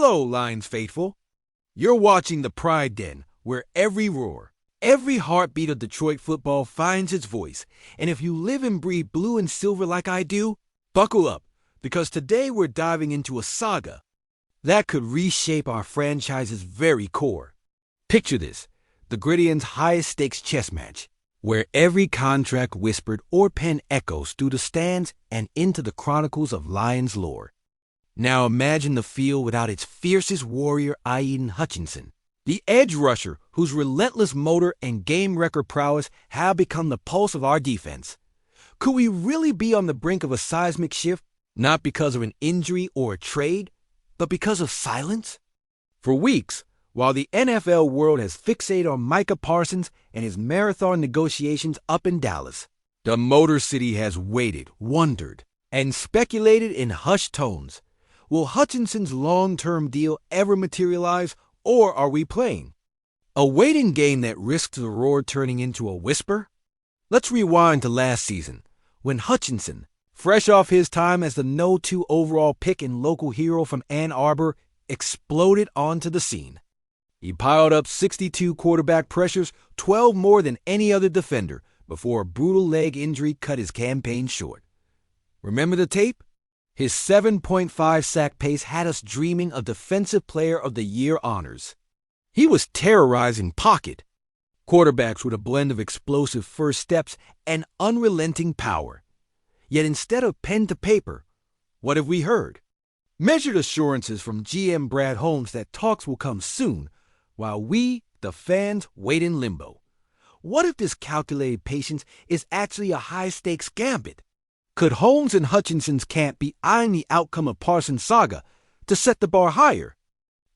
Hello, Lions faithful. You're watching the Pride Den, where every roar, every heartbeat of Detroit football finds its voice. And if you live and breathe blue and silver like I do, buckle up, because today we're diving into a saga that could reshape our franchise's very core. Picture this, the Grittian's highest stakes chess match, where every contract whispered or pen echoes through the stands and into the chronicles of Lions lore. Now imagine the field without its fiercest warrior, Aidan Hutchinson, the edge rusher whose relentless motor and game record prowess have become the pulse of our defense. Could we really be on the brink of a seismic shift, not because of an injury or a trade, but because of silence? For weeks, while the NFL world has fixated on Micah Parsons and his marathon negotiations up in Dallas, the Motor City has waited, wondered, and speculated in hushed tones. Will Hutchinson's long-term deal ever materialize, or are we playing a waiting game that risks the roar turning into a whisper? Let's rewind to last season, when Hutchinson, fresh off his time as the No. 2 overall pick and local hero from Ann Arbor, exploded onto the scene. He piled up 62 quarterback pressures, 12 more than any other defender, before a brutal leg injury cut his campaign short. Remember the tape? His 7.5 sack pace had us dreaming of Defensive Player of the Year honors. He was terrorizing pocket quarterbacks with a blend of explosive first steps and unrelenting power. Yet instead of pen to paper, what have we heard? Measured assurances from GM Brad Holmes that talks will come soon, while we, the fans, wait in limbo. What if this calculated patience is actually a high-stakes gambit? Could Holmes and Hutchinson's camp be eyeing the outcome of Parsons' saga to set the bar higher?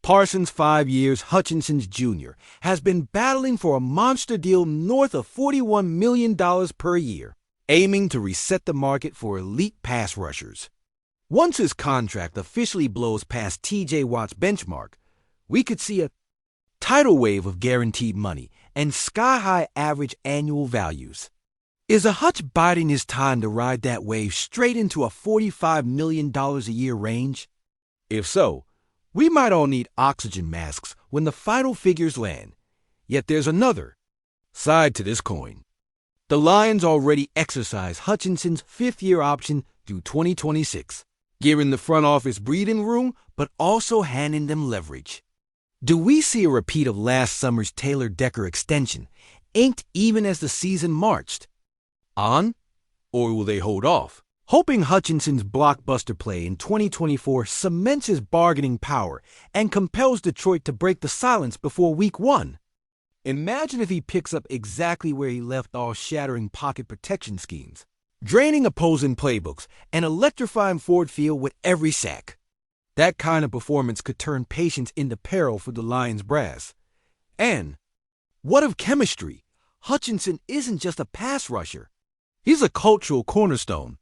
Parsons' 5 years, Hutchinson's junior, has been battling for a monster deal north of $41 million per year, aiming to reset the market for elite pass rushers. Once his contract officially blows past T.J. Watt's benchmark, we could see a tidal wave of guaranteed money and sky-high average annual values. Is a Hutch biding his time to ride that wave straight into a $45 million a year range? If so, we might all need oxygen masks when the final figures land. Yet there's another side to this coin. The Lions already exercised Hutchinson's fifth-year option through 2026, giving the front office breathing room but also handing them leverage. Do we see a repeat of last summer's Taylor Decker extension, inked even as the season marched on, or will they hold off, hoping Hutchinson's blockbuster play in 2024 cements his bargaining power and compels Detroit to break the silence before Week 1? Imagine if he picks up exactly where he left off, shattering pocket protection schemes, draining opposing playbooks, and electrifying Ford Field with every sack. That kind of performance could turn patience into peril for the Lions brass. And what of chemistry? Hutchinson isn't just a pass rusher. He's a cultural cornerstone.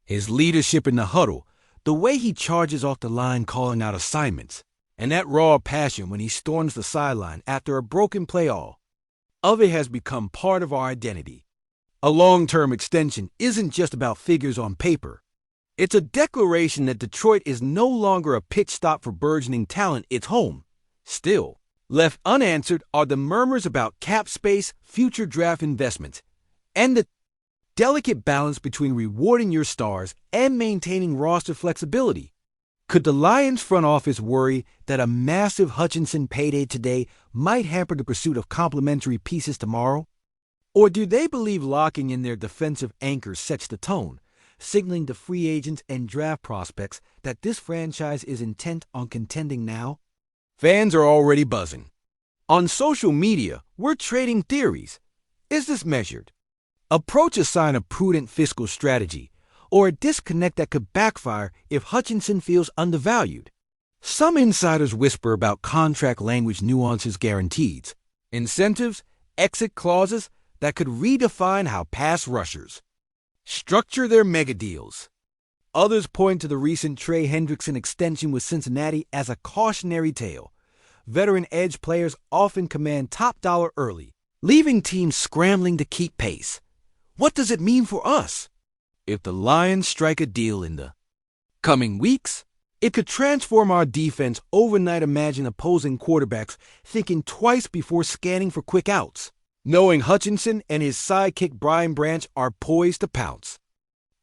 His leadership in the huddle, the way he charges off the line calling out assignments, and that raw passion when he storms the sideline after a broken play all of it has become part of our identity. A long-term extension isn't just about figures on paper. It's a declaration that Detroit is no longer a pitch stop for burgeoning talent, it's home. Still, left unanswered are the murmurs about cap space, future draft investments, and the delicate balance between rewarding your stars and maintaining roster flexibility. Could the Lions front office worry that a massive Hutchinson payday today might hamper the pursuit of complementary pieces tomorrow? Or do they believe locking in their defensive anchors sets the tone, signaling to free agents and draft prospects that this franchise is intent on contending now? Fans are already buzzing. On social media, we're trading theories. Is this measured? Approach a sign of prudent fiscal strategy, or a disconnect that could backfire if Hutchinson feels undervalued. Some insiders whisper about contract language nuances, guarantees, incentives, exit clauses that could redefine how pass rushers structure their mega deals. Others point to the recent Trey Hendrickson extension with Cincinnati as a cautionary tale. Veteran edge players often command top dollar early, leaving teams scrambling to keep pace. What does it mean for us? If the Lions strike a deal in the coming weeks, It could transform our defense overnight. Imagine opposing quarterbacks thinking twice before scanning for quick outs, knowing Hutchinson and his sidekick Brian Branch are poised to pounce.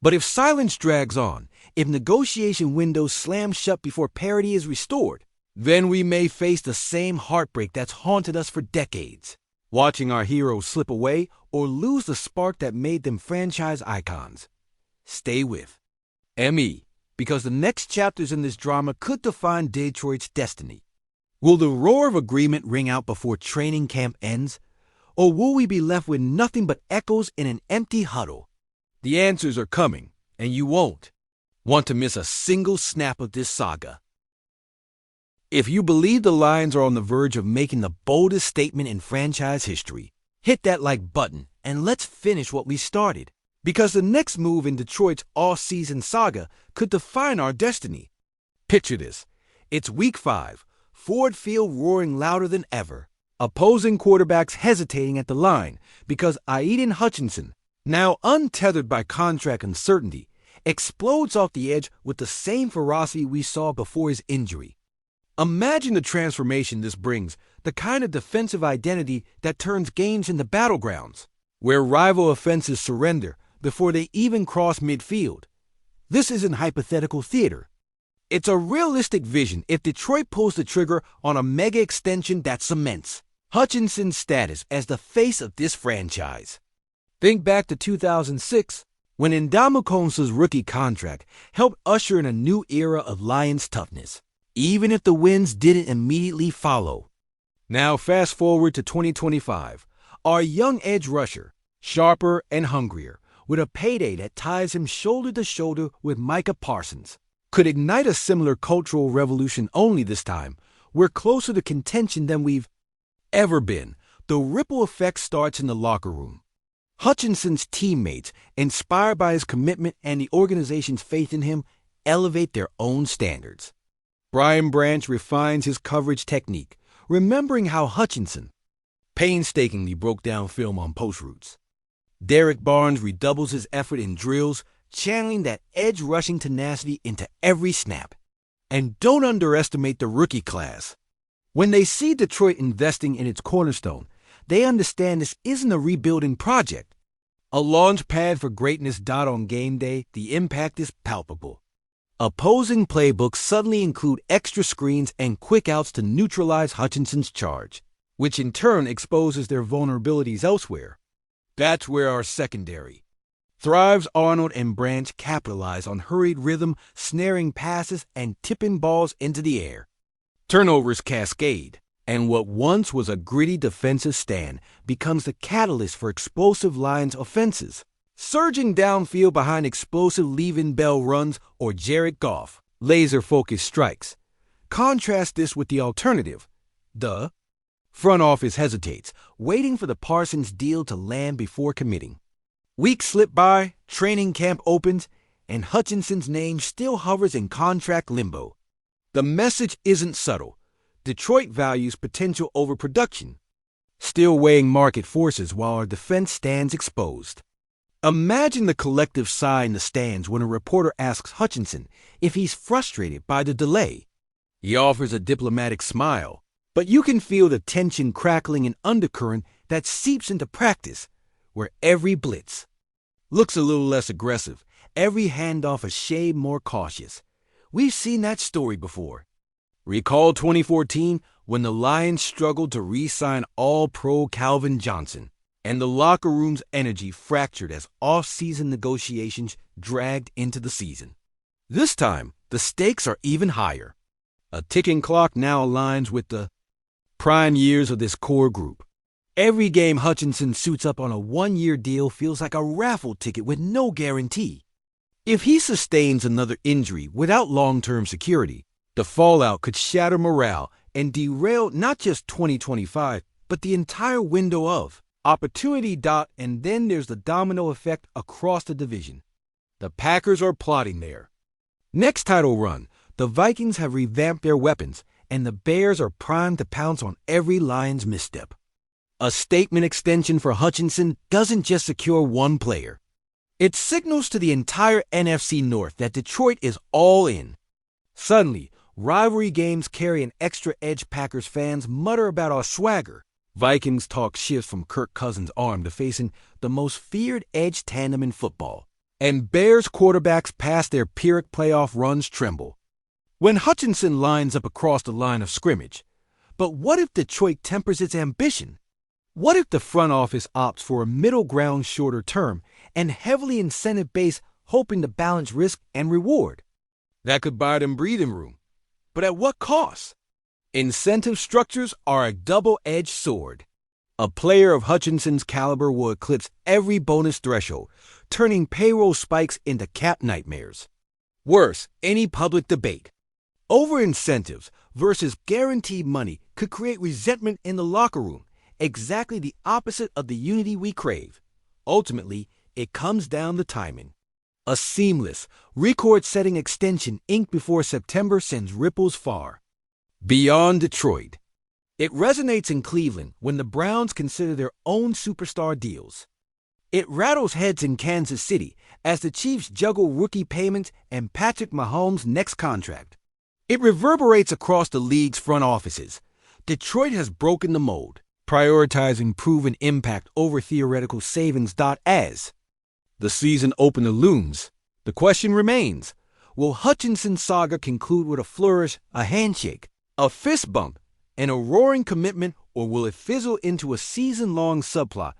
But if silence drags on, if negotiation windows slam shut before parity is restored, then we may face the same heartbreak that's haunted us for decades, watching our heroes slip away or lose the spark that made them franchise icons. Stay with ME, because the next chapters in this drama could define Detroit's destiny. Will the roar of agreement ring out before training camp ends, or will we be left with nothing but echoes in an empty huddle? The answers are coming, and you won't want to miss a single snap of this saga. If you believe the Lions are on the verge of making the boldest statement in franchise history, hit that like button and let's finish what we started. Because the next move in Detroit's off-season saga could define our destiny. Picture this. It's Week 5, Ford Field roaring louder than ever. Opposing quarterbacks hesitating at the line because Aidan Hutchinson, now untethered by contract uncertainty, explodes off the edge with the same ferocity we saw before his injury. Imagine the transformation this brings, the kind of defensive identity that turns games into battlegrounds, where rival offenses surrender before they even cross midfield. This isn't hypothetical theater. It's a realistic vision if Detroit pulls the trigger on a mega extension that cements Hutchinson's status as the face of this franchise. Think back to 2006, when Ndamukongsu's rookie contract helped usher in a new era of Lions toughness, even if the wins didn't immediately follow. Now fast forward to 2025, our young edge rusher, sharper and hungrier, with a payday that ties him shoulder to shoulder with Micah Parsons, could ignite a similar cultural revolution. Only this time, we're closer to contention than we've ever been. The ripple effect starts in the locker room. Hutchinson's teammates, inspired by his commitment and the organization's faith in him, elevate their own standards. Brian Branch refines his coverage technique, remembering how Hutchinson painstakingly broke down film on post routes. Derek Barnes redoubles his effort in drills, channeling that edge rushing tenacity into every snap. And don't underestimate the rookie class. When they see Detroit investing in its cornerstone, they understand this isn't a rebuilding project, a launch pad for greatness. On game day, the impact is palpable. Opposing playbooks suddenly include extra screens and quick outs to neutralize Hutchinson's charge, which in turn exposes their vulnerabilities elsewhere. That's where our secondary thrives. Arnold and Branch capitalize on hurried rhythm, snaring passes, and tipping balls into the air. Turnovers cascade, and what once was a gritty defensive stand becomes the catalyst for explosive Lions offenses, surging downfield behind explosive Le'Veon Bell runs or Jared Goff laser-focused strikes. Contrast this with the alternative. The front office hesitates, waiting for the Parsons deal to land before committing. Weeks slip by, training camp opens, and Hutchinson's name still hovers in contract limbo. The message isn't subtle. Detroit values potential over production, still weighing market forces while our defense stands exposed. Imagine the collective sigh in the stands when a reporter asks Hutchinson if he's frustrated by the delay. He offers a diplomatic smile, but you can feel the tension crackling and undercurrent that seeps into practice, where every blitz looks a little less aggressive, every handoff a shade more cautious. We've seen that story before. Recall 2014 when the Lions struggled to re-sign All-Pro Calvin Johnson, and the locker room's energy fractured as off-season negotiations dragged into the season. This time, the stakes are even higher. A ticking clock now aligns with the prime years of this core group. Every game Hutchinson suits up on a one-year deal feels like a raffle ticket with no guarantee. If he sustains another injury without long-term security, the fallout could shatter morale and derail not just 2025, but the entire window of opportunity. And then there's the domino effect across the division. The Packers are plotting their next title run. The Vikings have revamped their weapons, and the Bears are primed to pounce on every Lions misstep. A statement extension for Hutchinson doesn't just secure one player. It signals to the entire NFC North that Detroit is all in. Suddenly, rivalry games carry an extra edge. Packers fans mutter about our swagger. Vikings talk shifts from Kirk Cousins' arm to facing the most feared edge tandem in football. And Bears quarterbacks past their Pyrrhic playoff runs tremble when Hutchinson lines up across the line of scrimmage. But what if Detroit tempers its ambition? What if the front office opts for a middle ground, shorter term, and heavily incentive-based, hoping to balance risk and reward? That could buy them breathing room. But at what cost? Incentive structures are a double-edged sword. A player of Hutchinson's caliber will eclipse every bonus threshold, turning payroll spikes into cap nightmares. Worse, any public debate over incentives versus guaranteed money could create resentment in the locker room, exactly the opposite of the unity we crave. Ultimately, it comes down to timing. A seamless, record-setting extension inked before September sends ripples far beyond Detroit. It resonates in Cleveland when the Browns consider their own superstar deals. It rattles heads in Kansas City as the Chiefs juggle rookie payments and Patrick Mahomes' next contract. It reverberates across the league's front offices. Detroit has broken the mold, prioritizing proven impact over theoretical savings. As the season opener looms, the question remains, will Hutchinson's saga conclude with a flourish, a handshake, a fist bump, and a roaring commitment, or will it fizzle into a season-long subplot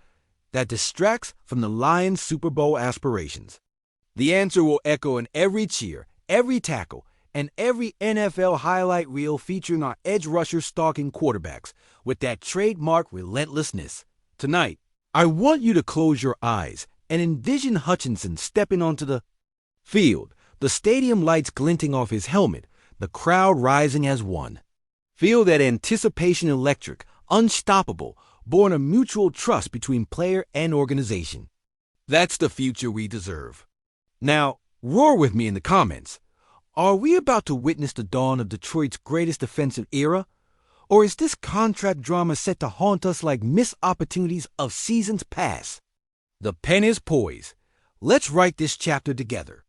that distracts from the Lions' Super Bowl aspirations? The answer will echo in every cheer, every tackle, and every NFL highlight reel featuring our edge rushers stalking quarterbacks with that trademark relentlessness. Tonight, I want you to close your eyes and envision Hutchinson stepping onto the field, the stadium lights glinting off his helmet, the crowd rising as one. Feel that anticipation electric, unstoppable, born of mutual trust between player and organization. That's the future we deserve. Now, roar with me in the comments. Are we about to witness the dawn of Detroit's greatest defensive era? Or is this contract drama set to haunt us like missed opportunities of seasons past? The pen is poised. Let's write this chapter together.